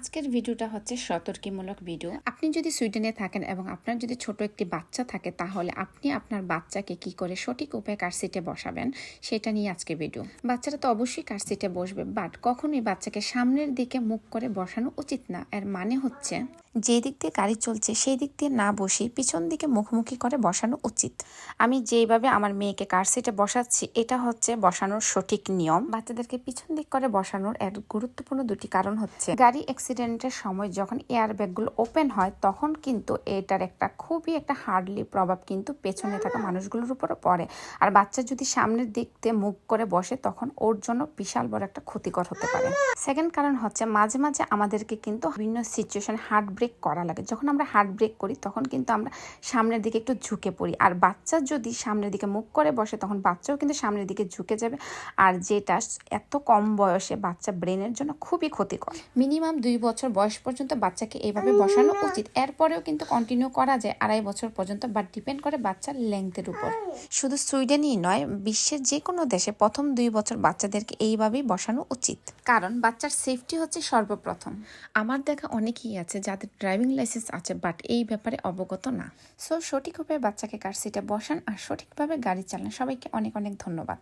আজকের ভিডিওটা হচ্ছে সতর্কীমূলক ভিডিও। আপনি যদি সুইডেনে থাকেন এবং আপনার যদি ছোট একটি বাচ্চা থাকে, তাহলে আপনি আপনার বাচ্চাকে কি করে সঠিক উপায়ে কার সিটে বসাবেন সেটা নিয়ে আজকে ভিডিও। বাচ্চারা তো অবশ্যই কার সিটে বসবে, বাট কখনোই বাচ্চাকে সামনের দিকে মুখ করে বসানো উচিত না। এর মানে হচ্ছে যে দিক দিয়ে গাড়ি চলছে সেই দিক দিয়ে না বসে পিছন দিকে মুখোমুখি করে বসানো উচিত। আমি যেইভাবে আমার মেয়েকে কার সিটে বসাচ্ছি, এটা হচ্ছে বসানোর সঠিক নিয়ম। বাচ্চাদেরকে পিছন দিক করে বসানোর এর গুরুত্বপূর্ণ দুটি কারণ হচ্ছে, গাড়ি অ্যাক্সিডেন্টের সময় যখন এয়ার ব্যাগগুলো ওপেন হয় তখন কিন্তু এটার একটা খুবই একটা হার্ডলি প্রভাব কিন্তু পেছনে থাকা মানুষগুলোর উপরও পড়ে। আর বাচ্চা যদি সামনের দিক দিয়ে মুখ করে বসে তখন ওর জন্য বিশাল বড় একটা ক্ষতিকর হতে পারে। সেকেন্ড কারণ হচ্ছে, মাঝে মাঝে আমাদেরকে কিন্তু বিভিন্ন সিচুয়েশন হার্ট ব্রেক করা লাগে। যখন আমরা হার্ট ব্রেক করি তখন কিন্তু আমরা সামনের দিকে একটু ঝুঁকে পড়ি, আর বাচ্চা যদি সামনের দিকে মুখ করে বসে তখন বাচ্চাও কিন্তু সামনের দিকে ঝুঁকে যাবে, আর যেটা এত কম বয়সে বাচ্চা ব্রেনের জন্য খুবই ক্ষতিকর। মিনিমাম 2 বছর বয়স পর্যন্ত বাচ্চাকে এইভাবে বসানো উচিত। এরপরেও কিন্তু কন্টিনিউ করা যায় 2.5 বছর পর্যন্ত, বাট ডিপেন্ড করে বাচ্চার লেংথের উপর। শুধু সুইডেনই নয়, বিশ্বের যে কোনো দেশে প্রথম 2 বছর বাচ্চাদেরকে এইভাবেই বসানো উচিত, কারণ বাচ্চার সেফটি হচ্ছে সর্বপ্রথম। আমার দেখা অনেকেই আছে যাদের ড্রাইভিং লাইসেন্স আছে বাট এই ব্যাপারে অবগত না। সো সঠিকভাবে বাচ্চাকে কার সিটে বসান আর সঠিকভাবে গাড়ি চালান। সবাইকে অনেক অনেক ধন্যবাদ।